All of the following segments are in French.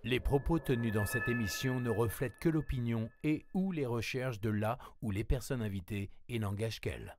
Les propos tenus dans cette émission ne reflètent que l'opinion et ou les recherches de la ou les personnes invitées et n'engagent qu'elles.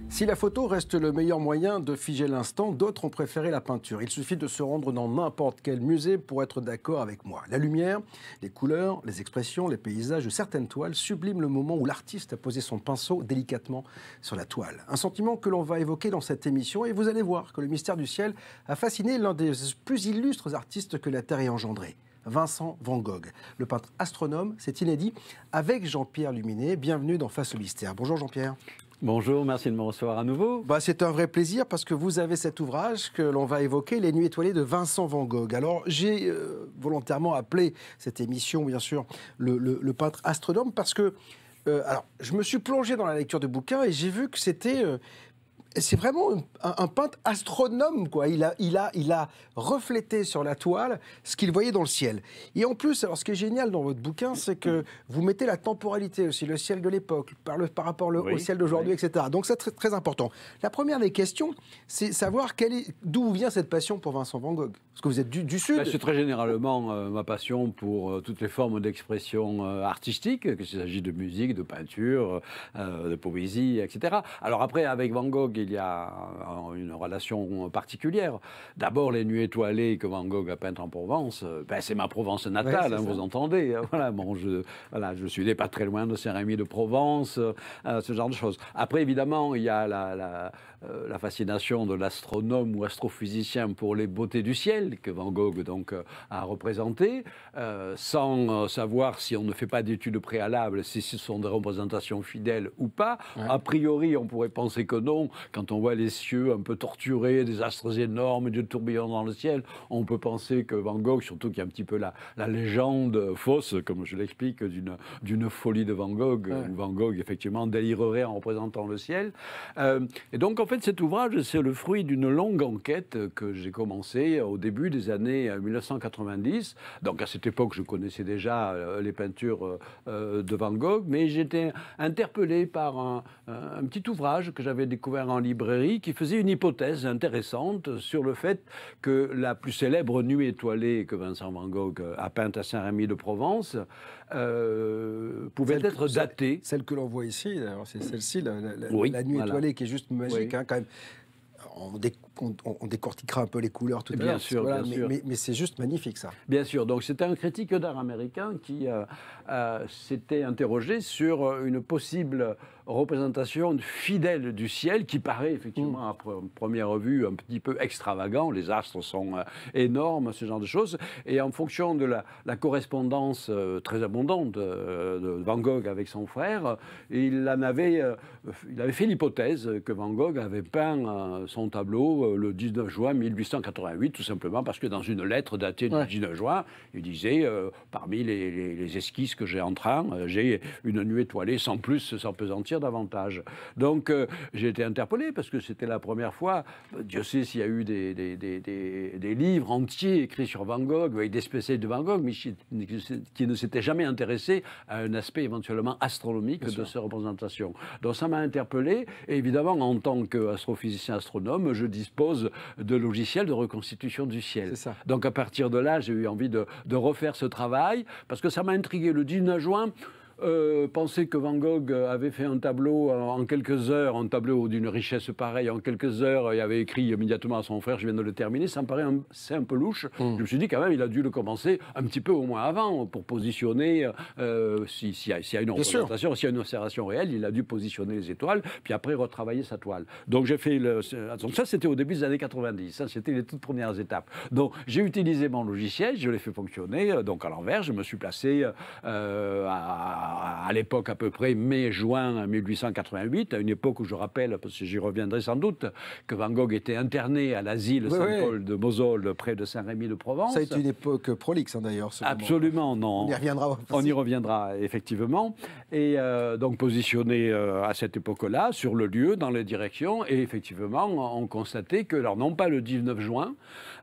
Si la photo reste le meilleur moyen de figer l'instant, d'autres ont préféré la peinture. Il suffit de se rendre dans n'importe quel musée pour être d'accord avec moi. La lumière, les couleurs, les expressions, les paysages de certaines toiles subliment le moment où l'artiste a posé son pinceau délicatement sur la toile. Un sentiment que l'on va évoquer dans cette émission et vous allez voir que le mystère du ciel a fasciné l'un des plus illustres artistes que la Terre ait engendré. Vincent Van Gogh, le peintre astronome, c'est inédit, avec Jean-Pierre Luminet. Bienvenue dans Face au mystère. Bonjour Jean-Pierre. Bonjour, merci de me recevoir à nouveau. C'est un vrai plaisir parce que vous avez cet ouvrage que l'on va évoquer, Les Nuits étoilées de Vincent Van Gogh. Alors j'ai volontairement appelé cette émission, bien sûr, le peintre astronome parce que alors, je me suis plongé dans la lecture du bouquin et j'ai vu que c'était... c'est vraiment un peintre astronome, quoi. Il a reflété sur la toile ce qu'il voyait dans le ciel. Et en plus, alors ce qui est génial dans votre bouquin, c'est que vous mettez la temporalité aussi, le ciel de l'époque, par rapport au ciel d'aujourd'hui, etc. Donc c'est très, très important. La première des questions, c'est savoir d'où vient cette passion pour Vincent Van Gogh. Parce que vous êtes du Sud. C'est très généralement ma passion pour toutes les formes d'expression artistique, qu'il s'agit de musique, de peinture, de poésie, etc. Alors après, avec Van Gogh, il y a une relation particulière. D'abord, les nuits étoilées que Van Gogh a peintes en Provence, c'est ma Provence natale, vous entendez. Voilà, bon, je suis né pas très loin de Saint-Rémy de Provence, ce genre de choses. Après, évidemment, il y a la fascination de l'astronome ou astrophysicien pour les beautés du ciel que Van Gogh donc, a représenté, sans savoir si on ne fait pas d'études préalables, si ce sont des représentations fidèles ou pas. Ouais. A priori, on pourrait penser que non. Quand on voit les cieux un peu torturés, des astres énormes, des tourbillons dans le ciel, on peut penser que Van Gogh, surtout qu'il y a un petit peu la légende fausse, comme je l'explique, d'une folie de Van Gogh, où Van Gogh, effectivement, délirerait en représentant le ciel. Et donc, en fait, cet ouvrage, c'est le fruit d'une longue enquête que j'ai commencée au début des années 1990. Donc, à cette époque, je connaissais déjà les peintures de Van Gogh, mais j'étais interpellé par un petit ouvrage que j'avais découvert en librairie qui faisait une hypothèse intéressante sur le fait que la plus célèbre nuit étoilée que Vincent Van Gogh a peinte à Saint-Rémy de Provence pouvait être datée. Celle que l'on voit ici, c'est celle-ci, la nuit étoilée, qui est juste magique, quand même. On décortiquera un peu les couleurs tout à l'heure. Bien sûr, bien sûr. Mais c'est juste magnifique, ça. Bien sûr. Donc, c'était un critique d'art américain qui s'était interrogé sur une possible représentation fidèle du ciel qui paraît effectivement à première vue un petit peu extravagant. Les astres sont énormes, ce genre de choses. Et en fonction de la correspondance très abondante de Van Gogh avec son frère, il avait fait l'hypothèse que Van Gogh avait peint son tableau le 19 juin 1888, tout simplement parce que dans une lettre datée du 19 juin, il disait parmi les esquisses que j'ai en train, j'ai une nuit étoilée sans plus s'apesantir davantage. Donc j'ai été interpellé parce que c'était la première fois. Dieu sait s'il y a eu des livres entiers écrits sur Van Gogh avec des spécialistes de Van Gogh, mais qui ne s'étaient jamais intéressés à un aspect éventuellement astronomique de ces représentations. Donc ça m'a interpellé. Et évidemment, en tant qu'astrophysicien astronome, je dispose de logiciels de reconstitution du ciel. Donc à partir de là, j'ai eu envie de refaire ce travail parce que ça m'a intrigué. Le 19 juin, penser que Van Gogh avait fait un tableau en quelques heures, un tableau d'une richesse pareille, en quelques heures, il avait écrit immédiatement à son frère, je viens de le terminer, ça me paraît c'est un peu louche. Je me suis dit quand même, il a dû le commencer un petit peu au moins avant, pour positionner, s'il y a une représentation, s'il y a une observation réelle, il a dû positionner les étoiles, puis après retravailler sa toile. Donc j'ai fait donc ça c'était au début des années 90, ça c'était les toutes premières étapes. Donc j'ai utilisé mon logiciel, je l'ai fait fonctionner, donc à l'envers, je me suis placé à à l'époque à peu près mai-juin 1888, à une époque où je rappelle, parce que j'y reviendrai sans doute, que Van Gogh était interné à l'asile Saint-Paul de Mosole, près de Saint-Rémy-de-Provence. Ça a été une époque prolixe, hein, d'ailleurs. Absolument, non. On y reviendra. On y reviendra, effectivement. Et donc positionné à cette époque-là, sur le lieu, dans les directions, et effectivement, on constatait que, alors non pas le 19 juin,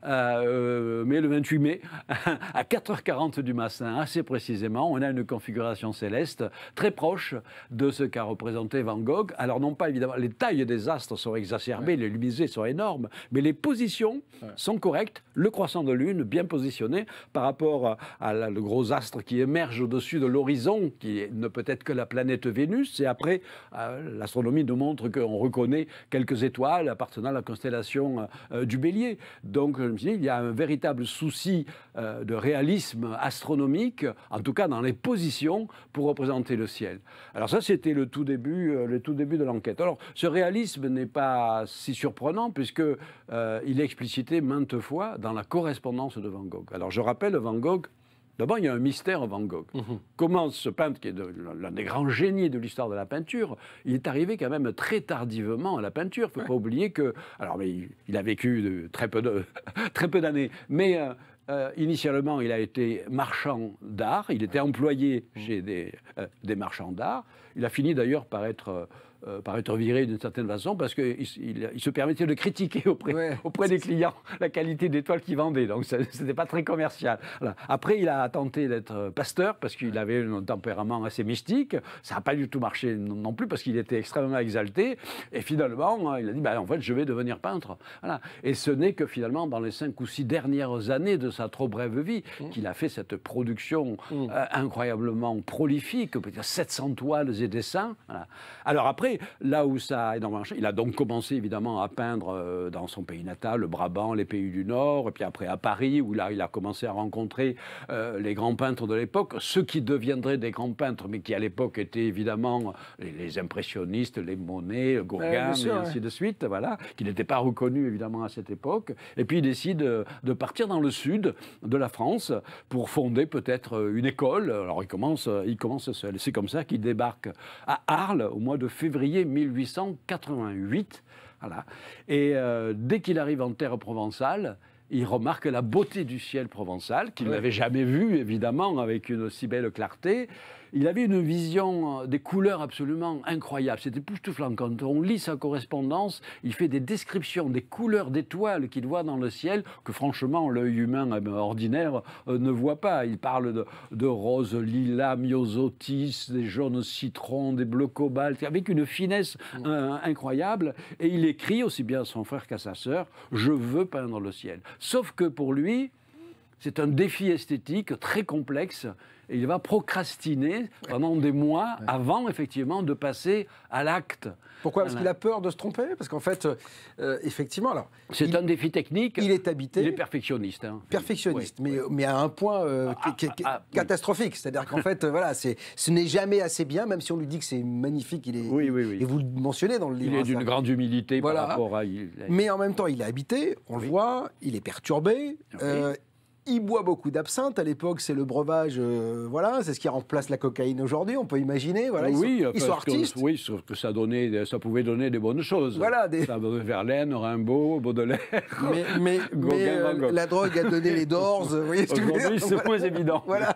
mais le 28 mai, à 4h40 du matin, assez précisément, on a une configuration céleste très proche de ce qu'a représenté Van Gogh. Alors non pas, évidemment, les tailles des astres sont exacerbées, les luminosité sont énormes, mais les positions sont correctes. Le croissant de lune, bien positionné par rapport à le gros astre qui émerge au-dessus de l'horizon, qui ne peut être que la planète Vénus. Et après, l'astronomie nous montre qu'on reconnaît quelques étoiles appartenant à la constellation du Bélier. Donc, je me suis dit, il y a un véritable souci de réalisme astronomique, en tout cas dans les positions, pour représenter le ciel. Alors ça, c'était le tout début de l'enquête. Alors, ce réalisme n'est pas si surprenant, puisque il est explicité maintes fois dans la correspondance de Van Gogh. Alors, je rappelle, Van Gogh, d'abord, il y a un mystère Van Gogh. Comment ce peintre, qui est l'un des grands génies de l'histoire de la peinture, il est arrivé quand même très tardivement à la peinture. Il ne faut pas oublier que... Alors, mais il a vécu très peu d'années, mais... initialement, il a été marchand d'art. Il était employé chez des marchands d'art. Il a fini d'ailleurs par être viré d'une certaine façon parce qu'il se permettait de critiquer auprès des clients la qualité des toiles qu'il vendait. Donc, ce n'était pas très commercial. Voilà. Après, il a tenté d'être pasteur parce qu'il avait un tempérament assez mystique. Ça n'a pas du tout marché non plus parce qu'il était extrêmement exalté. Et finalement, il a dit, en fait, je vais devenir peintre. Voilà. Et ce n'est que finalement, dans les 5 ou 6 dernières années de sa trop brève vie, qu'il a fait cette production incroyablement prolifique, peut-être 700 toiles et dessins. Voilà. Alors après, là où ça a énormément marché, il a donc commencé évidemment à peindre dans son pays natal, le Brabant, les pays du Nord, et puis après à Paris, où là il a commencé à rencontrer les grands peintres de l'époque, ceux qui deviendraient des grands peintres, mais qui à l'époque étaient évidemment les impressionnistes, les Monet, Gauguin, et ainsi de suite, voilà, qui n'étaient pas reconnus évidemment à cette époque. Et puis il décide de partir dans le sud de la France pour fonder peut-être une école. Alors il commence seul. C'est comme ça qu'il débarque à Arles au mois de février 1888. Voilà. Et dès qu'il arrive en terre provençale, il remarque la beauté du ciel provençal, qu'il n'avait jamais vu, évidemment, avec une si belle clarté. Il avait une vision des couleurs absolument incroyable. C'était époustouflant. Quand on lit sa correspondance, il fait des descriptions des couleurs d'étoiles qu'il voit dans le ciel que, franchement, l'œil humain ordinaire ne voit pas. Il parle de roses, lilas, myosotis, des jaunes citrons, des bleus cobalt, avec une finesse incroyable. Et il écrit, aussi bien à son frère qu'à sa sœur, « Je veux peindre le ciel ». Sauf que pour lui, c'est un défi esthétique très complexe. Et il va procrastiner pendant des mois avant, effectivement, de passer à l'acte. Pourquoi ? Parce qu'il a peur de se tromper ? Parce qu'en fait, effectivement... alors c'est un défi technique. Il est habité... Il est perfectionniste. Hein. Perfectionniste, mais à un point catastrophique. C'est-à-dire qu'en fait, voilà, ce n'est jamais assez bien, même si on lui dit que c'est magnifique. Il est, et vous le mentionnez dans le livre. Il est d'une grande humilité par rapport à... Mais en même temps, il est habité, on le voit, il est perturbé. Il boit beaucoup d'absinthe. À l'époque, c'est le breuvage, voilà, c'est ce qui remplace la cocaïne aujourd'hui, on peut imaginer. Voilà, ils sont artistes. Oui, sauf que ça pouvait donner des bonnes choses. Voilà, ça, Verlaine, Rimbaud, Baudelaire. Mais la drogue a donné les Doors. Aujourd'hui, c'est moins évident. Voilà.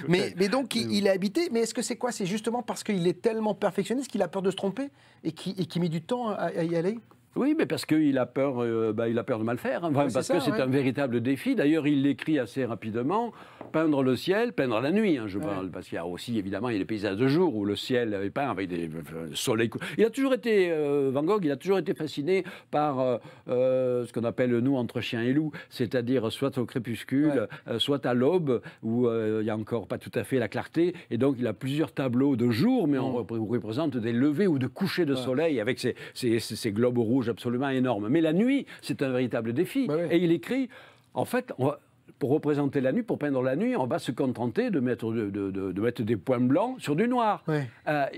mais donc, il est habité. Mais est-ce que c'est quoi ? C'est justement parce qu'il est tellement perfectionniste qu'il a peur de se tromper et qui met du temps à y aller ? Oui, mais parce qu'il a peur, il a peur de mal faire, hein, parce que c'est un véritable défi. D'ailleurs, il l'écrit assez rapidement, peindre le ciel, peindre la nuit, hein, je parle, parce qu'il y a aussi, évidemment, il y a les paysages de jour où le ciel est peint avec des soleils. Il a toujours été, Van Gogh, il a toujours été fasciné par ce qu'on appelle, nous, entre chien et loup, c'est-à-dire soit au crépuscule, soit à l'aube, où il n'y a encore pas tout à fait la clarté, et donc il a plusieurs tableaux de jour, mais on représente des levées ou de couchers de soleil avec ces globes rouges absolument énorme. Mais la nuit, c'est un véritable défi. Et il écrit, en fait, pour représenter la nuit, pour peindre la nuit, on va se contenter de mettre, de mettre des points blancs sur du noir. Ouais.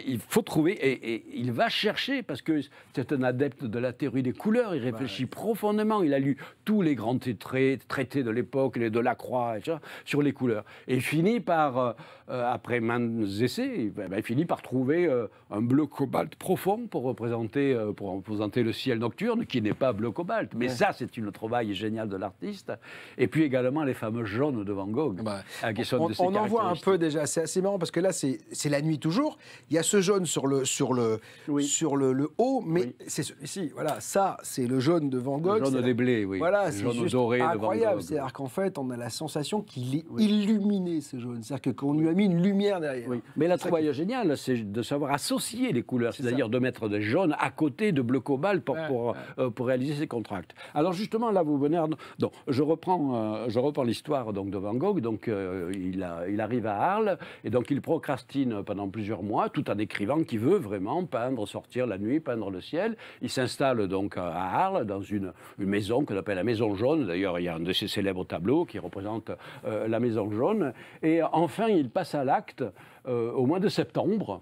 Il faut trouver, et il va chercher, parce que c'est un adepte de la théorie des couleurs, il réfléchit profondément, il a lu tous les grands traités de l'époque, les de Lacroix, etc., sur les couleurs. Et il finit par, après maints essais, il finit par trouver un bleu cobalt profond pour représenter le ciel nocturne, qui n'est pas bleu cobalt. Mais ça, c'est une trouvaille géniale de l'artiste. Et puis également les fameux jaunes de Van Gogh. On en voit un peu déjà, c'est assez marrant, parce que là, c'est la nuit toujours. Il y a ce jaune sur le haut, mais c'est celui-ci. Voilà, ça, c'est le jaune de Van Gogh. Le jaune des blés, oui. Voilà, le c'est jaune juste doré incroyable. de Van Gogh. C'est-à-dire qu'en fait, on a la sensation qu'il est illuminé, ce jaune. C'est-à-dire qu'on lui a mis une lumière derrière. Oui. Mais la trouvaille géniale, c'est de savoir associer les couleurs, c'est-à-dire de mettre des jaunes à côté de bleu cobalt pour réaliser ces contrastes. Alors justement, là, vous venez... Donc, je reprends l'histoire de Van Gogh. Donc, il arrive à Arles, et donc il procrastine pendant plusieurs mois, tout en écrivant qu'il veut vraiment peindre, sortir la nuit, peindre le ciel. Il s'installe donc à Arles, dans une maison qu'on appelle la Maison Jaune. D'ailleurs, il y a un de ses célèbres tableaux qui représente la Maison Jaune. Et enfin, il passe à l'acte au mois de septembre,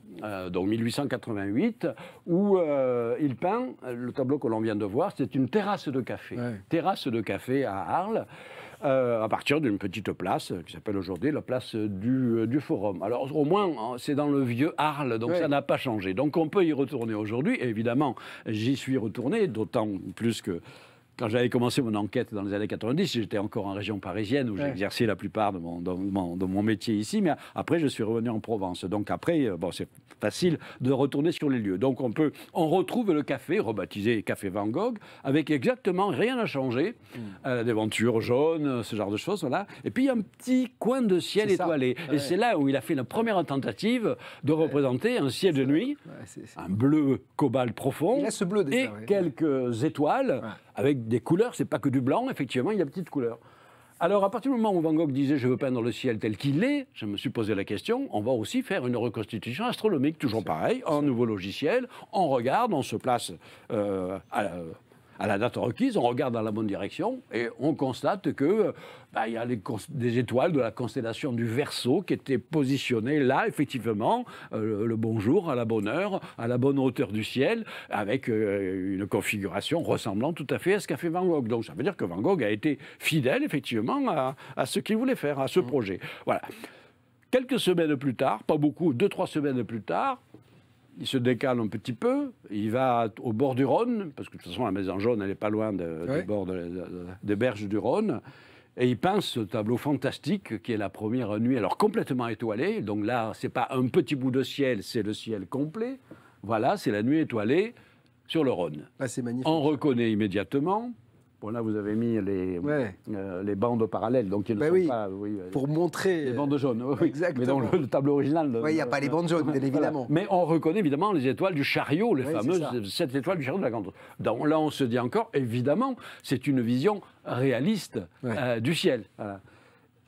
donc 1888, où il peint le tableau que l'on vient de voir. C'est une terrasse de café. Terrasse de café à Arles. À partir d'une petite place qui s'appelle aujourd'hui la place du Forum. Alors au moins, c'est dans le vieux Arles, donc ça n'a pas changé. Donc on peut y retourner aujourd'hui. Et évidemment, j'y suis retourné, d'autant plus que quand j'avais commencé mon enquête dans les années 90, j'étais encore en région parisienne où j'ai exercé la plupart de mon métier ici, mais après je suis revenu en Provence. Donc après, c'est facile de retourner sur les lieux. Donc on retrouve le café, rebaptisé Café Van Gogh, avec exactement rien n'a changé, des ventures jaunes, ce genre de choses, voilà. Et puis il y a un petit coin de ciel étoilé. Et c'est là où il a fait la première tentative de représenter un ciel de nuit, un bleu cobalt profond, il a ce bleu déjà, et quelques étoiles. Avec des couleurs, c'est pas que du blanc, effectivement, il y a petites couleurs. Alors, à partir du moment où Van Gogh disait « je veux peindre le ciel tel qu'il est », je me suis posé la question, on va aussi faire une reconstitution astronomique, toujours pareil, un nouveau logiciel, on regarde, on se place à la date requise, on regarde dans la bonne direction et on constate que il y a des étoiles de la constellation du Verseau qui étaient positionnées là, effectivement, le bon jour, à la bonne heure, à la bonne hauteur du ciel, avec une configuration ressemblant tout à fait à ce qu'a fait Van Gogh. Donc ça veut dire que Van Gogh a été fidèle, effectivement, à ce qu'il voulait faire, à ce projet. Voilà. Quelques semaines plus tard, pas beaucoup, 2-3 semaines plus tard, il se décale un petit peu, il va au bord du Rhône, parce que de toute façon la Maison Jaune, elle n'est pas loin des bords des berges du Rhône, et il peint ce tableau fantastique qui est la première nuit, alors complètement étoilée, donc là, c'est pas un petit bout de ciel, c'est le ciel complet, voilà, c'est la nuit étoilée sur le Rhône. Ah, c'est magnifique. On reconnaît immédiatement. Bon, là, vous avez mis les bandes parallèles, donc ils ne sont pas... pour montrer... Les bandes jaunes, exactement. Mais dans le tableau original... Il n'y a pas les bandes jaunes, bien évidemment. Voilà. Mais on reconnaît évidemment les étoiles du chariot, les fameuses 7 étoiles du chariot de la Grande. Donc là, on se dit encore, évidemment, c'est une vision réaliste du ciel. Voilà.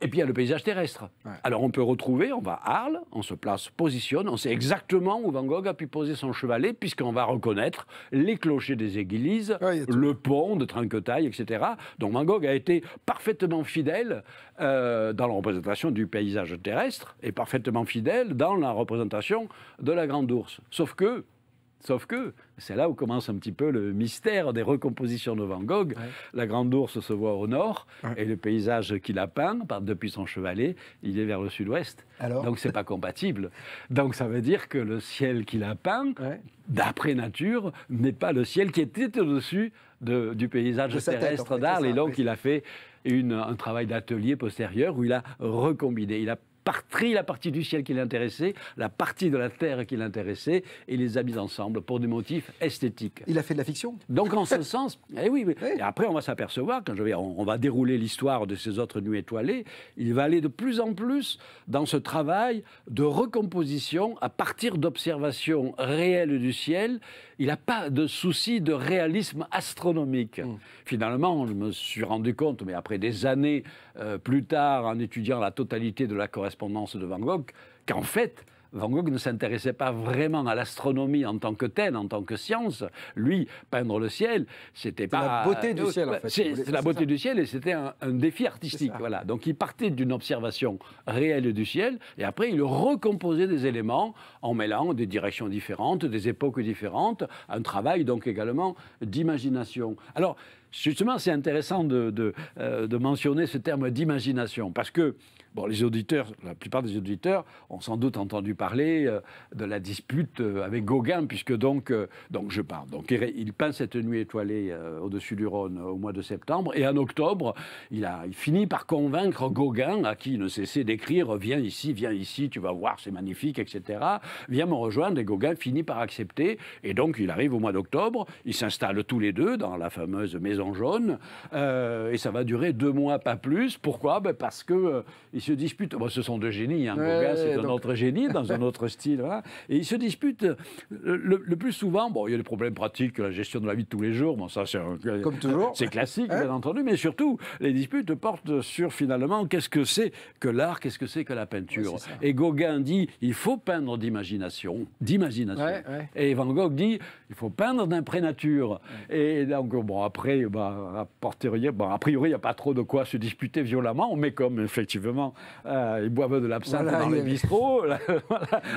Et puis il y a le paysage terrestre. Alors on peut retrouver, on va à Arles, on se place, positionne, on sait exactement où Van Gogh a pu poser son chevalet, puisqu'on va reconnaître les clochers des églises, le pont de Trinquetaille, etc. Donc Van Gogh a été parfaitement fidèle dans la représentation du paysage terrestre et parfaitement fidèle dans la représentation de la Grande Ourse. Sauf que, c'est là où commence un petit peu le mystère des recompositions de Van Gogh. La Grande Ourse se voit au nord, et le paysage qu'il a peint depuis son chevalet, il est vers le sud-ouest. Donc c'est pas compatible. Donc ça veut dire que le ciel qu'il a peint, d'après nature, n'est pas le ciel qui était au-dessus du paysage terrestre d'Arles. Et donc il a fait un travail d'atelier postérieur où il a recombiné. Il a pris la partie du ciel qui l'intéressait, la partie de la terre qui l'intéressait, et les a mis ensemble pour des motifs esthétiques. Il a fait de la fiction. Donc en ce sens, et après on va s'apercevoir, quand on va dérouler l'histoire de ces autres nuits étoilées, il va aller de plus en plus dans ce travail de recomposition à partir d'observations réelles du ciel. Il n'a pas de souci de réalisme astronomique. Finalement, je me suis rendu compte, mais après des années plus tard, en étudiant la totalité de la correspondance de Van Gogh, qu'en fait, Van Gogh ne s'intéressait pas vraiment à l'astronomie en tant que telle, en tant que science. Lui, peindre le ciel, c'était pas... la beauté du ciel, en fait. C'est la beauté du ciel et c'était un défi artistique. Voilà. Donc il partait d'une observation réelle du ciel et après il recomposait des éléments en mêlant des directions différentes, des époques différentes, un travail donc également d'imagination. Alors, justement, c'est intéressant de mentionner ce terme d'imagination parce que bon, les auditeurs, la plupart des auditeurs ont sans doute entendu parler de la dispute avec Gauguin, puisque donc je parle. Donc il peint cette nuit étoilée au-dessus du Rhône au mois de septembre, et en octobre, il finit par convaincre Gauguin, à qui il ne cessait d'écrire « Viens ici, tu vas voir, c'est magnifique, etc. Viens me rejoindre », et Gauguin finit par accepter, et donc il arrive au mois d'octobre, ils s'installent tous les deux dans la fameuse Maison Jaune, et ça va durer 2 mois, pas plus. Pourquoi? Parce que ils se disputent. Bon, ce sont deux génies. Hein. Gauguin, c'est un autre génie, dans un autre style. Voilà. Et ils se disputent le plus souvent. Bon, il y a des problèmes pratiques, la gestion de la vie de tous les jours. Bon, ça, comme toujours. C'est classique, bien entendu. Mais surtout, les disputes portent sur, finalement, qu'est-ce que c'est que l'art, qu'est-ce que c'est que la peinture. Et Gauguin dit, il faut peindre d'imagination. Et Van Gogh dit, il faut peindre d'impré-nature. Et donc, bon, après, a priori, il n'y a pas trop de quoi se disputer violemment, mais comme, effectivement, ils boivent de l'absinthe dans les bistrots.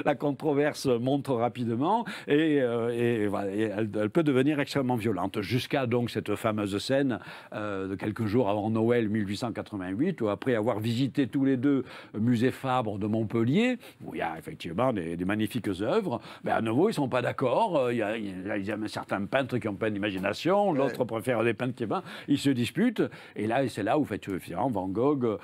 La controverse monte rapidement et elle peut devenir extrêmement violente. Jusqu'à donc cette fameuse scène de quelques jours avant Noël 1888, où après avoir visité tous les deux le musée Fabre de Montpellier, où il y a effectivement des magnifiques œuvres, à nouveau ils ne sont pas d'accord. Il y a certains peintres qui ont peint d'imagination, l'autre préfère des peintres qui peinent. Ils se disputent. Et là, c'est là où finalement Van Gogh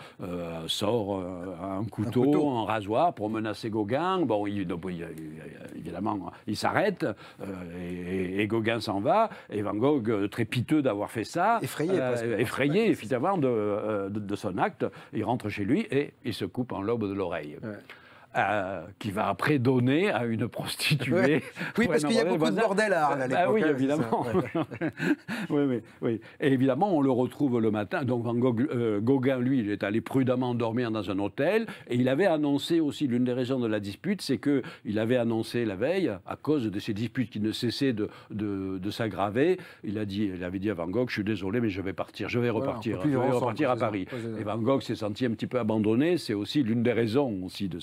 sort un couteau, un rasoir pour menacer Gauguin. Bon, évidemment, il s'arrête et Gauguin s'en va. Et Van Gogh, très piteux d'avoir fait ça, effrayé évidemment de son acte, il rentre chez lui et il se coupe en lobe de l'oreille. Qui va après donner à une prostituée. Oui, parce qu'il y a beaucoup de bordel à Arles à l'époque. Oui, évidemment. Oui. Et évidemment, on le retrouve le matin. Donc Van Gogh, Gauguin, lui, il est allé prudemment dormir dans un hôtel. Et il avait annoncé aussi, l'une des raisons de la dispute, c'est qu'il avait annoncé la veille, à cause de ces disputes qui ne cessaient de s'aggraver, il avait dit à Van Gogh, je suis désolé, mais je vais partir, je vais repartir à Paris. Et Van Gogh s'est senti un petit peu abandonné. C'est aussi l'une des raisons aussi de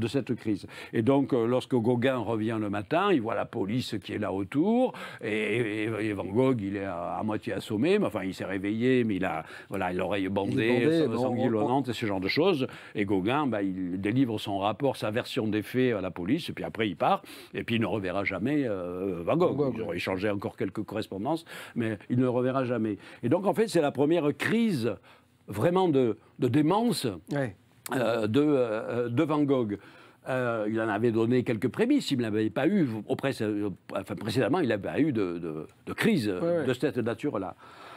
cette crise. Et donc, lorsque Gauguin revient le matin, il voit la police qui est là autour, et Van Gogh, il est à moitié assommé, mais enfin, il s'est réveillé, mais il a l'oreille bandée, sanguillonnante, et ce genre de choses. Et Gauguin, il délivre son rapport, sa version des faits à la police, et puis après, il part, et puis il ne reverra jamais Van Gogh. Il aurait échangé encore quelques correspondances, mais il ne le reverra jamais. Et donc, en fait, c'est la première crise vraiment de démence. De Van Gogh. Il en avait donné quelques prémices, il n'avait pas eu, précédemment, il n'avait pas eu de crise de cette nature-là.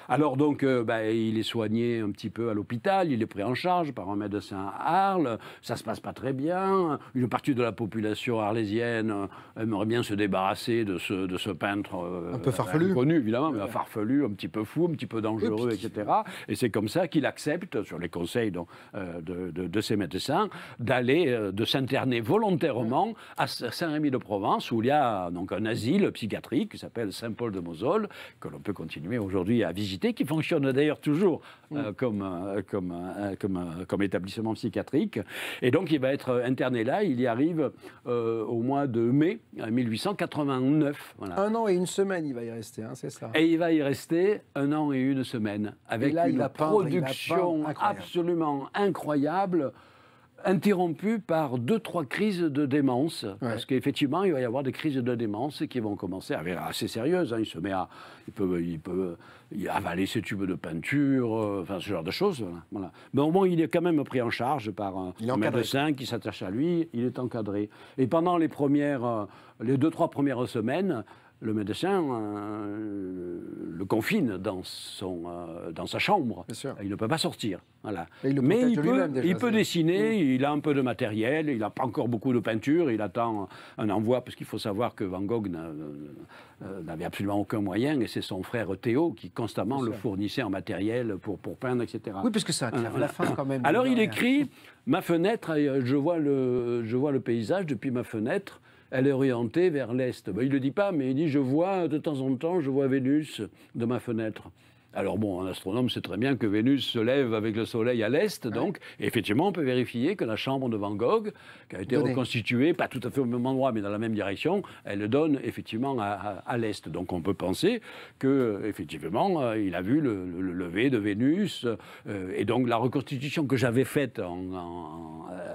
Alors donc, il est soigné un petit peu à l'hôpital, il est pris en charge par un médecin à Arles, ça se passe pas très bien, une partie de la population arlésienne aimerait bien se débarrasser de ce peintre un peu farfelu, connu évidemment, mais farfelu, un petit peu fou, un petit peu dangereux, etc. Et c'est comme ça qu'il accepte, sur les conseils de ses médecins, de s'interner volontairement à Saint-Rémy-de-Provence, où il y a donc un asile psychiatrique qui s'appelle Saint-Paul-de-Mosole, que l'on peut continuer aujourd'hui à visiter, qui fonctionne d'ailleurs toujours comme établissement psychiatrique. Et donc, il va être interné là. Il y arrive au mois de mai 1889. Voilà. 1 an et 1 semaine, il va y rester, hein, c'est ça. Et il va y rester 1 an et 1 semaine, avec une production absolument incroyable, interrompu par 2-3 crises de démence, parce qu'effectivement, il va y avoir des crises de démence qui vont commencer à être assez sérieuses. Hein. Il peut avaler ses tubes de peinture, ce genre de choses. Voilà. Mais au moins, il est quand même pris en charge par un médecin qui s'attache à lui. Il est encadré. Et pendant les 2-3 premières semaines, le médecin le confine dans sa chambre. Il ne peut pas sortir. Voilà. Mais il peut dessiner, il a un peu de matériel, il n'a pas encore beaucoup de peinture, il attend un envoi, parce qu'il faut savoir que Van Gogh n'avait absolument aucun moyen, et c'est son frère Théo qui constamment le fournissait en matériel pour peindre, etc. Oui, parce que ça crève la faim quand même. Alors il écrit « Ma fenêtre, je vois le paysage depuis ma fenêtre, elle est orientée vers l'est. » Il ne le dit pas, mais il dit « Je vois de temps en temps, je vois Vénus de ma fenêtre. » Alors bon, un astronome sait très bien que Vénus se lève avec le Soleil à l'est, donc et effectivement on peut vérifier que la chambre de Van Gogh, qui a été reconstituée, pas tout à fait au même endroit mais dans la même direction, elle donne effectivement à l'est. Donc on peut penser que effectivement il a vu le lever de Vénus, et donc la reconstitution que j'avais faite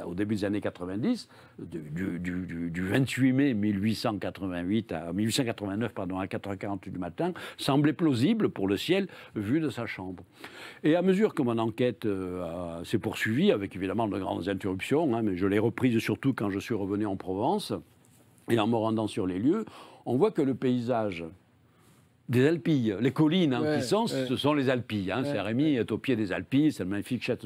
au début des années 90, du 28 mai 1889 à 4h48 du matin, semblait plausible pour le ciel vu de sa chambre. Et à mesure que mon enquête s'est poursuivie, avec évidemment de grandes interruptions, mais je l'ai reprise surtout quand je suis revenu en Provence, et en me rendant sur les lieux, on voit que le paysage des Alpilles, les collines ce sont les Alpilles. Saint-Rémy est au pied des Alpilles, c'est une magnifique chaîne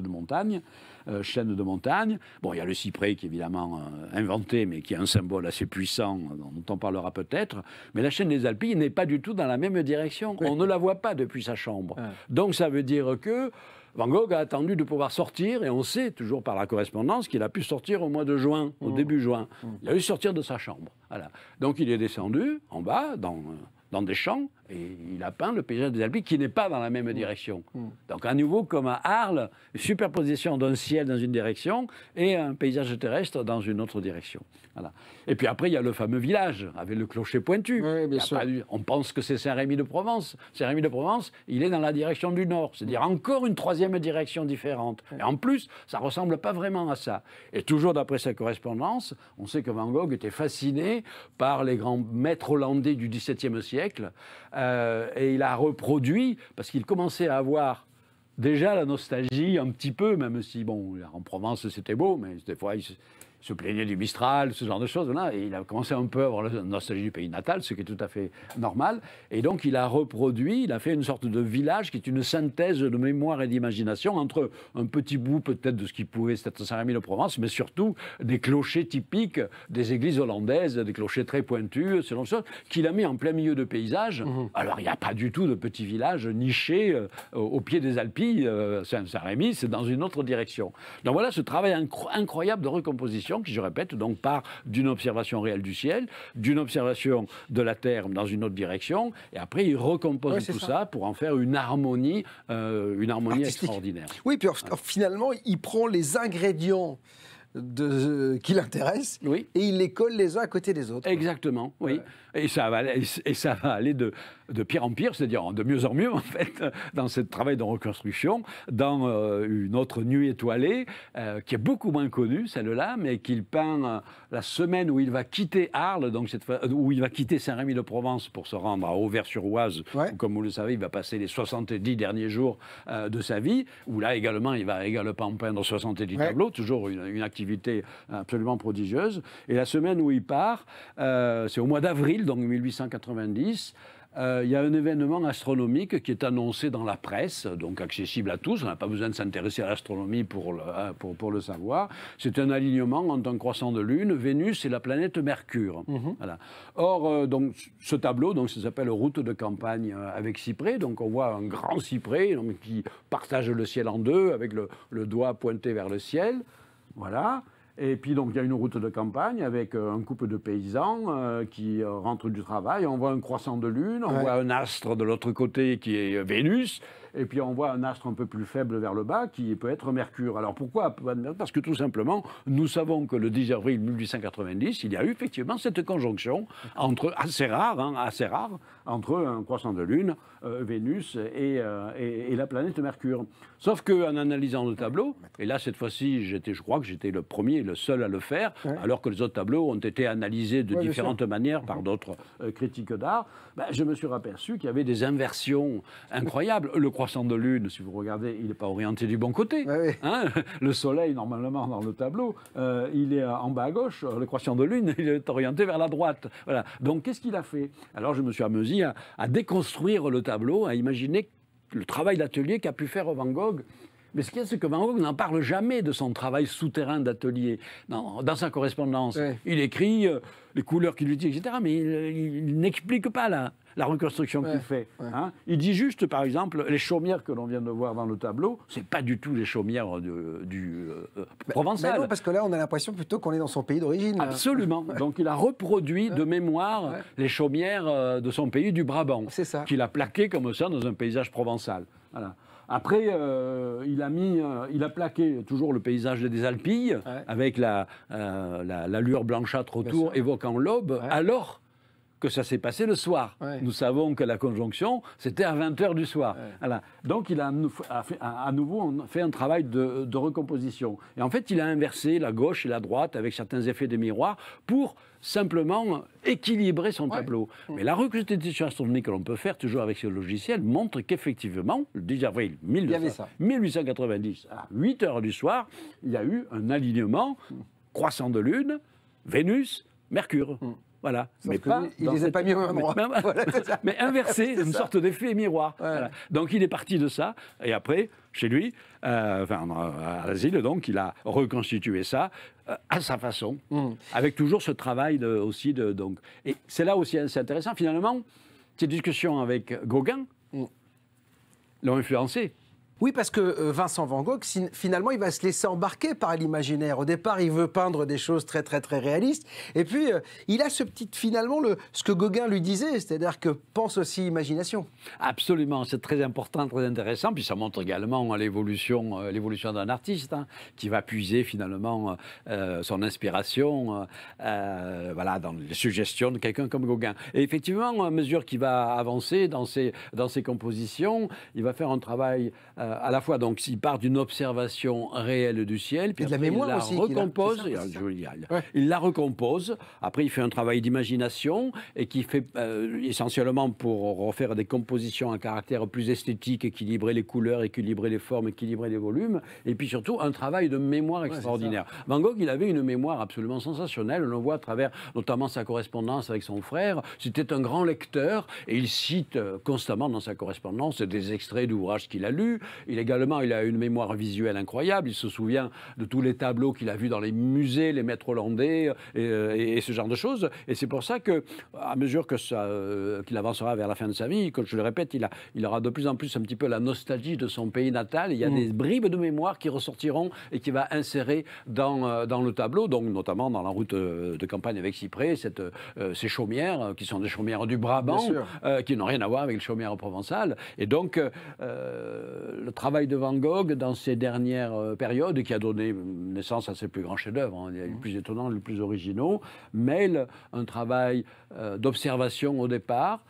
de montagne. Bon, il y a le cyprès qui est évidemment inventé, mais qui est un symbole assez puissant, dont on parlera peut-être. Mais la chaîne des Alpilles n'est pas du tout dans la même direction. On ne la voit pas depuis sa chambre. Donc ça veut dire que Van Gogh a attendu de pouvoir sortir, et on sait, toujours par la correspondance, qu'il a pu sortir au mois de juin, au début juin. Il a dû sortir de sa chambre. Voilà. Donc il est descendu en bas, dans des champs, et il a peint le paysage des Alpes qui n'est pas dans la même direction. Donc à nouveau, comme à Arles, superposition d'un ciel dans une direction et un paysage terrestre dans une autre direction. Voilà. Et puis après, il y a le fameux village avec le clocher pointu. On pense que c'est Saint-Rémy de Provence. Saint-Rémy de Provence, il est dans la direction du nord, c'est-à-dire encore une troisième direction différente. Et en plus, ça ne ressemble pas vraiment à ça. Et toujours d'après sa correspondance, on sait que Van Gogh était fasciné par les grands maîtres hollandais du XVIIe siècle. Et il a reproduit, parce qu'il commençait à avoir déjà la nostalgie un petit peu, même si, bon, en Provence c'était beau, mais des fois il se plaignait du Mistral, ce genre de choses. Là, et il a commencé un peu à avoir la nostalgie du pays natal, ce qui est tout à fait normal. Et donc, il a reproduit, il a fait une sorte de village qui est une synthèse de mémoire et d'imagination entre un petit bout peut-être de ce qui pouvait être Saint-Rémy de Provence, mais surtout des clochers typiques des églises hollandaises, des clochers très pointus, ce genre de choses, qu'il a mis en plein milieu de paysage. Alors, il n'y a pas du tout de petit village niché au pied des Alpilles. Saint-Rémy, c'est dans une autre direction. Donc voilà ce travail incroyable de recomposition qui, je répète, donc part d'une observation réelle du ciel, d'une observation de la Terre dans une autre direction, et après il recompose tout ça pour en faire une harmonie extraordinaire. Oui, puis finalement, il prend les ingrédients qui l'intéressent et il les colle les uns à côté des autres. Exactement, oui. Et ça va aller de pire en pire, c'est-à-dire de mieux en mieux, en fait, dans ce travail de reconstruction, dans une autre nuit étoilée, qui est beaucoup moins connue, celle-là, mais qu'il peint la semaine où il va quitter Arles, donc cette fois, où il va quitter Saint-Rémy de Provence pour se rendre à Auvers-sur-Oise, où, comme vous le savez, il va passer les 70 derniers jours de sa vie, où là également, il va également peindre 70 tableaux, toujours une activité absolument prodigieuse. Et la semaine où il part, c'est au mois d'avril, donc 1890, il y a un événement astronomique qui est annoncé dans la presse, donc accessible à tous. On n'a pas besoin de s'intéresser à l'astronomie pour le savoir. C'est un alignement entre un croissant de lune, Vénus et la planète Mercure. Voilà. Or, donc, ce tableau, donc, ça s'appelle Route de campagne avec cyprès. Donc, on voit un grand cyprès qui partage le ciel en deux, avec le doigt pointé vers le ciel. Voilà. Et puis, donc, il y a une route de campagne avec un couple de paysans qui rentrent du travail. On voit un croissant de lune, on voit un astre de l'autre côté qui est Vénus. Et puis, on voit un astre un peu plus faible vers le bas qui peut être Mercure. Alors, pourquoi ? Parce que, tout simplement, nous savons que le 10 avril 1890, il y a eu effectivement cette conjonction assez rare, entre un croissant de lune, Vénus et la planète Mercure. Sauf qu'en analysant le tableau, et là, cette fois-ci, je crois que j'étais le premier et le seul à le faire, alors que les autres tableaux ont été analysés de différentes manières par d'autres critiques d'art, je me suis aperçu qu'il y avait des inversions incroyables. Le croissant de lune, si vous regardez, il n'est pas orienté du bon côté. Ouais, Hein, le soleil, normalement, dans le tableau, il est en bas à gauche. Le croissant de lune, il est orienté vers la droite. Voilà. Donc, qu'est-ce qu'il a fait? Alors, je me suis amusé à déconstruire le tableau, à imaginer le travail d'atelier qu'a pu faire Van Gogh. Mais ce qu'il y a, c'est que Van Gogh n'en parle jamais de son travail souterrain d'atelier. Dans sa correspondance, il écrit les couleurs qu'il utilise, etc. Mais il n'explique pas la reconstruction qu'il fait. Hein. Il dit juste, par exemple, les chaumières que l'on vient de voir dans le tableau, c'est pas du tout les chaumières du provençal. Mais non, parce que là, on a l'impression plutôt qu'on est dans son pays d'origine. Absolument. Donc, il a reproduit de mémoire les chaumières de son pays, du Brabant, qu'il a plaqué comme ça dans un paysage provençal. Voilà. Après, il a plaqué toujours le paysage des Alpilles, avec la lueur blanchâtre autour, évoquant l'aube, alors que ça s'est passé le soir. Nous savons que la conjonction, c'était à 20h du soir. Voilà. Donc, il a à nouveau fait un travail de recomposition. Et en fait, il a inversé la gauche et la droite avec certains effets de miroir pour simplement équilibrer son tableau. Mais la reconstitution astronomique que l'on peut faire, toujours avec ce logiciel, montre qu'effectivement, le 10 avril 1890, à 8h du soir, il y a eu un alignement croissant de Lune, Vénus, Mercure. Voilà. Mais pas, il ne les a pas mis au même endroit. Mais inversé, une sorte d'effet miroir. Voilà. Donc il est parti de ça, et après, chez lui, à l'asile, donc, il a reconstitué ça à sa façon, avec toujours ce travail donc. Et c'est là aussi c'est intéressant, finalement, ces discussions avec Gauguin l'ont influencé. Oui, parce que Vincent Van Gogh, finalement, il va se laisser embarquer par l'imaginaire. Au départ, il veut peindre des choses très, très, très réalistes. Et puis, il a finalement, ce que Gauguin lui disait, c'est-à-dire que pense aussi imagination. Absolument, c'est très important, très intéressant. Puis ça montre également l'évolution d'un artiste, hein, qui va puiser finalement son inspiration dans les suggestions de quelqu'un comme Gauguin. Et effectivement, à mesure qu'il va avancer dans ses compositions, il va faire un travail... à la fois, donc, il part d'une observation réelle du ciel, puis après, il la recompose. Il la recompose. Après, il fait un travail d'imagination et qui fait essentiellement pour refaire des compositions à caractère plus esthétique, équilibrer les couleurs, équilibrer les formes, équilibrer les volumes, et puis surtout un travail de mémoire extraordinaire. Van Gogh, il avait une mémoire absolument sensationnelle. On le voit à travers notamment sa correspondance avec son frère. C'était un grand lecteur et il cite constamment dans sa correspondance des extraits d'ouvrages qu'il a lus. Il a une mémoire visuelle incroyable. Il se souvient de tous les tableaux qu'il a vus dans les musées, les maîtres hollandais et ce genre de choses. Et c'est pour ça que, à mesure qu'il avancera vers la fin de sa vie, comme je le répète, il aura de plus en plus un petit peu la nostalgie de son pays natal. Il y a des bribes de mémoire qui ressortiront et qui va insérer dans le tableau, donc notamment dans la route de campagne avec Cyprès, ces chaumières qui sont des chaumières du Brabant, qui n'ont rien à voir avec les chaumières provençales. Et donc, le travail de Van Gogh dans ces dernières périodes, qui a donné naissance à ses plus grands chefs-d'œuvre, les plus étonnants, les plus originaux, mêle un travail d'observation au départ,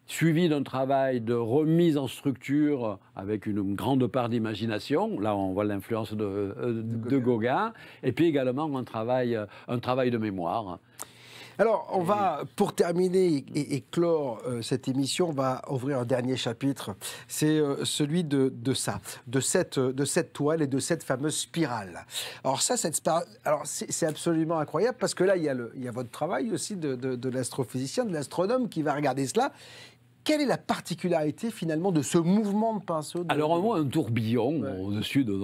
suivi d'un travail de remise en structure avec une grande part d'imagination. Là, on voit l'influence de Gauguin. Et puis également un travail de mémoire. Alors, on va, pour terminer et clore cette émission, on va ouvrir un dernier chapitre. C'est celui de cette toile et de cette fameuse spirale. Alors ça, cette spirale, c'est absolument incroyable parce que là, il y a votre travail aussi de l'astrophysicien, de l'astronome qui va regarder cela. Quelle est la particularité finalement de ce mouvement de pinceau Alors on voit un tourbillon au-dessus de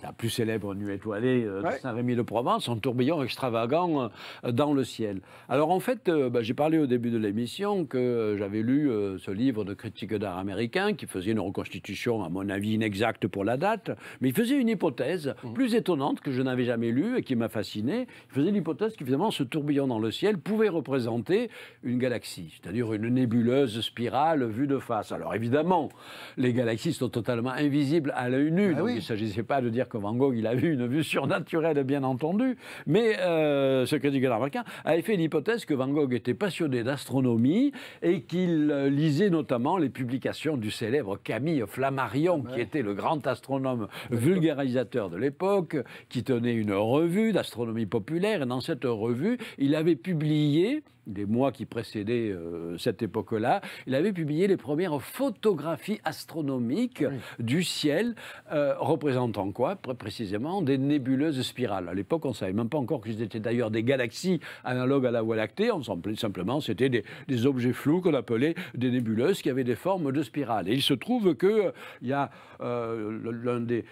la plus célèbre nuit étoilée de Saint-Rémy-de-Provence, un tourbillon extravagant dans le ciel. Alors en fait, j'ai parlé au début de l'émission que j'avais lu ce livre de critique d'art américain qui faisait une reconstitution, à mon avis, inexacte pour la date, mais il faisait une hypothèse plus étonnante que je n'avais jamais lue et qui m'a fasciné. Il faisait l'hypothèse qu'évidemment ce tourbillon dans le ciel pouvait représenter une galaxie, c'est-à-dire une nébuleuse spirale vue de face. Alors évidemment, les galaxies sont totalement invisibles à l'œil nu, donc il ne s'agissait pas de dire que Van Gogh il a vu une vue surnaturelle, bien entendu, mais ce critique d'art américain avait fait l'hypothèse que Van Gogh était passionné d'astronomie et qu'il lisait notamment les publications du célèbre Camille Flammarion, qui était le grand astronome vulgarisateur de l'époque, qui tenait une revue d'astronomie populaire, et dans cette revue, il avait publié des mois qui précédaient cette époque-là, il avait publié les premières photographies astronomiques du ciel, représentant quoi? Précisément des nébuleuses spirales. À l'époque, on ne savait même pas encore que c'était d'ailleurs des galaxies analogues à la Voie lactée. On semblait simplement, c'était des objets flous qu'on appelait des nébuleuses qui avaient des formes de spirales. Et il se trouve qu'il y a l'une des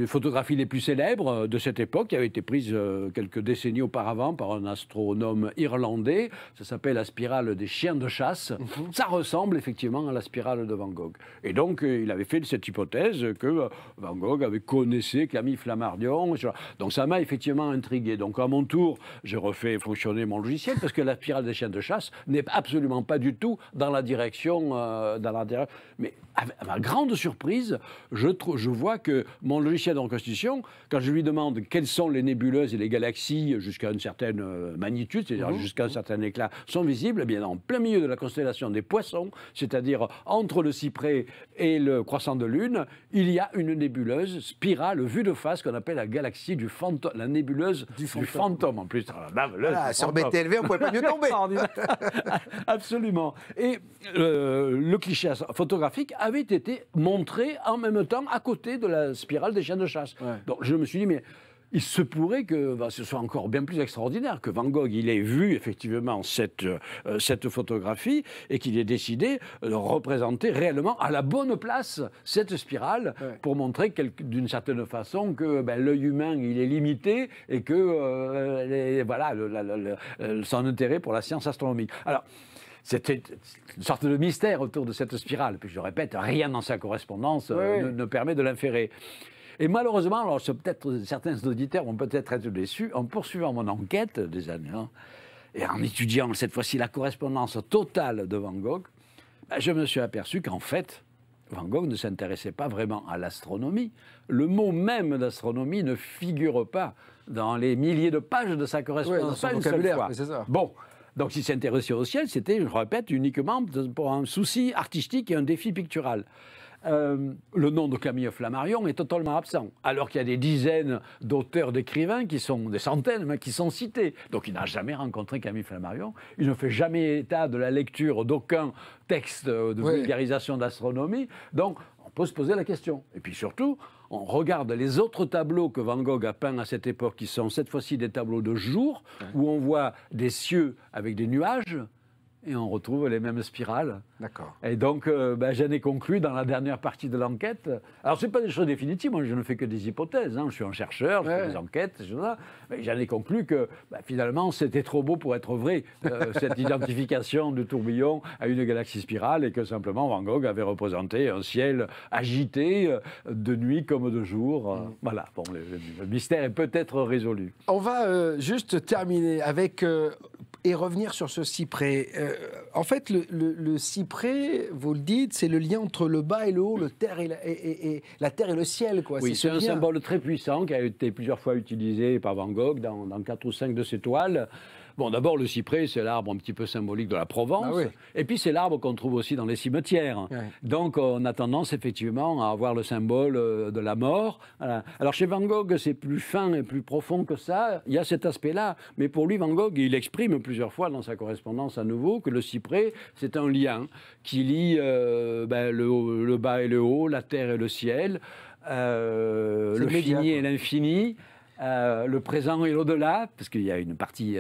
photographies les plus célèbres de cette époque qui avait été prise quelques décennies auparavant par un astronome irlandais. Ça s'appelle la spirale des chiens de chasse. Ça ressemble effectivement à la spirale de Van Gogh. Et donc, il avait fait cette hypothèse que Van Gogh connaissait Camille Flammarion. Donc, ça m'a effectivement intrigué. Donc, à mon tour, j'ai refait fonctionner mon logiciel parce que la spirale des chiens de chasse n'est absolument pas du tout dans la direction... Mais à ma grande surprise, je vois que mon logiciel de reconstitution, quand je lui demande quelles sont les nébuleuses et les galaxies jusqu'à une certaine magnitude, c'est-à-dire jusqu'à un certain éclat, sont visibles, eh bien en plein milieu de la constellation des Poissons, c'est-à-dire entre le Cyprès et le croissant de lune, il y a une nébuleuse spirale vue de face qu'on appelle la galaxie du fantôme, la nébuleuse du fantôme en plus. Voilà, sur BTLV, on ne pouvait pas mieux tomber. Absolument. Et le cliché photographique avait été montré en même temps à côté de la spirale des chiens de chasse. Donc je me suis dit, mais il se pourrait que ce soit encore bien plus extraordinaire, que Van Gogh il ait vu effectivement cette photographie et qu'il ait décidé de représenter réellement à la bonne place cette spirale pour montrer d'une certaine façon que l'œil humain il est limité et que voilà, son intérêt pour la science astronomique. Alors, c'était une sorte de mystère autour de cette spirale. Puis je répète, rien dans sa correspondance ne permet de l'inférer. Et malheureusement, alors peut-être certains auditeurs vont peut-être être déçus, en poursuivant mon enquête des années, et en étudiant cette fois-ci la correspondance totale de Van Gogh, je me suis aperçu qu'en fait, Van Gogh ne s'intéressait pas vraiment à l'astronomie. Le mot même d'astronomie ne figure pas dans les milliers de pages de sa correspondance. Pas une seule fois. C'est ça. Bon. Donc, s'il s'intéressait au ciel, c'était, je répète, uniquement pour un souci artistique et un défi pictural. Le nom de Camille Flammarion est totalement absent, alors qu'il y a des dizaines d'auteurs, d'écrivains, qui sont des centaines, mais qui sont cités. Donc, il n'a jamais rencontré Camille Flammarion. Il ne fait jamais état de la lecture d'aucun texte de vulgarisation d'astronomie. Donc, on peut se poser la question. Et puis surtout, on regarde les autres tableaux que Van Gogh a peints à cette époque, qui sont cette fois-ci des tableaux de jour, où on voit des cieux avec des nuages, et on retrouve les mêmes spirales. D'accord. Et donc, j'en ai conclu dans la dernière partie de l'enquête. Alors, ce n'est pas des choses définitives, moi je ne fais que des hypothèses. Je suis un chercheur, je fais des enquêtes, mais j'en ai conclu que finalement, c'était trop beau pour être vrai, cette identification du tourbillon à une galaxie spirale, et que simplement Van Gogh avait représenté un ciel agité, de nuit comme de jour. Voilà, bon, le mystère est peut-être résolu. On va juste terminer avec... et revenir sur ce cyprès. En fait, le cyprès, vous le dites, c'est le lien entre le bas et le haut, la terre et le ciel, quoi. Oui, c'est un symbole très puissant qui a été plusieurs fois utilisé par Van Gogh dans 4 ou 5 de ses toiles. Bon, d'abord, le cyprès, c'est l'arbre un petit peu symbolique de la Provence. Et puis, c'est l'arbre qu'on trouve aussi dans les cimetières. Donc, on a tendance, effectivement, à avoir le symbole de la mort. Voilà. Alors, chez Van Gogh, c'est plus fin et plus profond que ça. Il y a cet aspect-là. Mais pour lui, Van Gogh, il exprime plusieurs fois dans sa correspondance à nouveau que le cyprès, c'est un lien qui lie le bas et le haut, la terre et le ciel, le fini et l'infini. Le présent et l'au-delà, parce qu'il y a une partie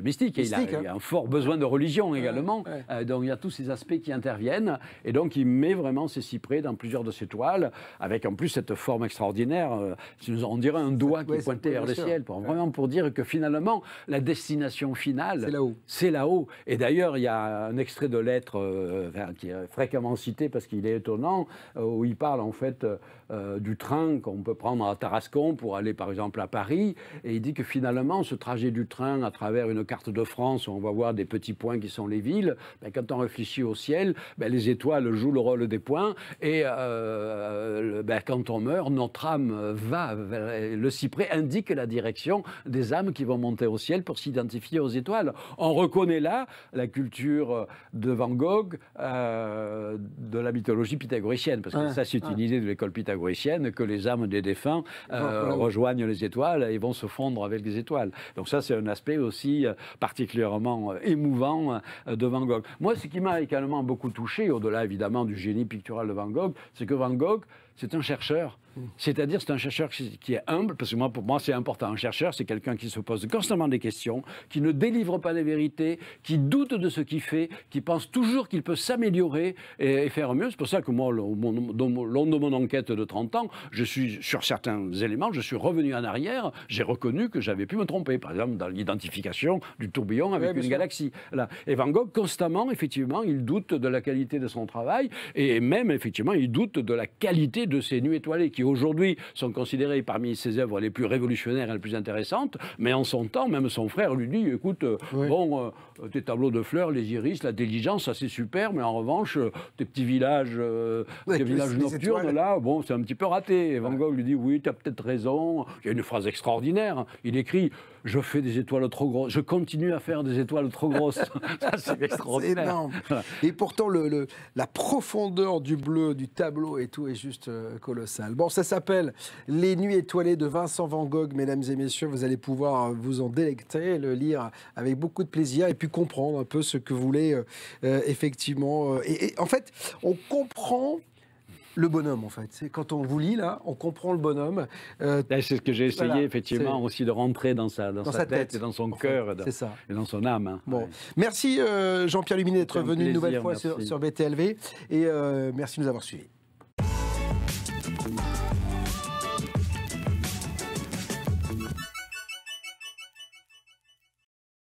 mystique, et il y a un fort besoin de religion également. Donc il y a tous ces aspects qui interviennent, et donc il met vraiment ces cyprès dans plusieurs de ses toiles, avec en plus cette forme extraordinaire, on dirait un doigt qui pointait vers le ciel, vraiment pour dire que finalement la destination finale, c'est là-haut. Et d'ailleurs il y a un extrait de lettre qui est fréquemment cité parce qu'il est étonnant, où il parle en fait du train qu'on peut prendre à Tarascon pour aller par exemple à Paris, et il dit que finalement ce trajet du train à travers une carte de France où on va voir des petits points qui sont les villes, quand on réfléchit au ciel, les étoiles jouent le rôle des points, et quand on meurt, notre âme va vers le cyprès indique la direction des âmes qui vont monter au ciel pour s'identifier aux étoiles. On reconnaît là la culture de Van Gogh, de la mythologie pythagoricienne, parce que ça c'est une idée de l'école pythagoricienne, que les âmes des défunts rejoignent les étoiles étoiles et vont se fondre avec les étoiles. Donc ça, c'est un aspect aussi particulièrement émouvant de Van Gogh. Moi, ce qui m'a également beaucoup touché, au-delà évidemment du génie pictural de Van Gogh, c'est que Van Gogh, c'est un chercheur. C'est-à-dire, c'est un chercheur qui est humble, parce que pour moi, c'est important. Un chercheur, c'est quelqu'un qui se pose constamment des questions, qui ne délivre pas les vérités, qui doute de ce qu'il fait, qui pense toujours qu'il peut s'améliorer et faire mieux. C'est pour ça que moi, au long de mon enquête de 30 ans, je suis, sur certains éléments, je suis revenu en arrière, j'ai reconnu que j'avais pu me tromper. Par exemple, dans l'identification du tourbillon avec une galaxie. Là. Et Van Gogh, constamment, effectivement, il doute de la qualité de son travail, et même, effectivement, il doute de la qualité de ses nuits étoilées, qui aujourd'hui sont considérées parmi ses œuvres les plus révolutionnaires et les plus intéressantes, mais en son temps, même son frère lui dit, écoute, tes tableaux de fleurs, les iris, la diligence, ça c'est super, mais en revanche, tes petits villages, nocturnes, là, bon, c'est un petit peu raté. Et Van Gogh lui dit, oui, tu as peut-être raison. Il y a une phrase extraordinaire, il écrit, je fais des étoiles trop grosses, je continue à faire des étoiles trop grosses. Ça, c'est extraordinaire. C'est énorme. Et pourtant, la profondeur du bleu, du tableau et tout est juste colossal. Bon, ça s'appelle Les Nuits étoilées de Vincent Van Gogh, mesdames et messieurs. Vous allez pouvoir vous en délecter, le lire avec beaucoup de plaisir et puis comprendre un peu ce que voulait effectivement. Et en fait, on comprend le bonhomme, en fait. C'est quand on vous lit, là, on comprend le bonhomme. C'est ce que j'ai essayé, effectivement, aussi de rentrer dans sa tête et dans son cœur et dans son âme. Hein. Bon. Merci Jean-Pierre Luminet d'être venu une nouvelle fois sur BTLV et merci de nous avoir suivis.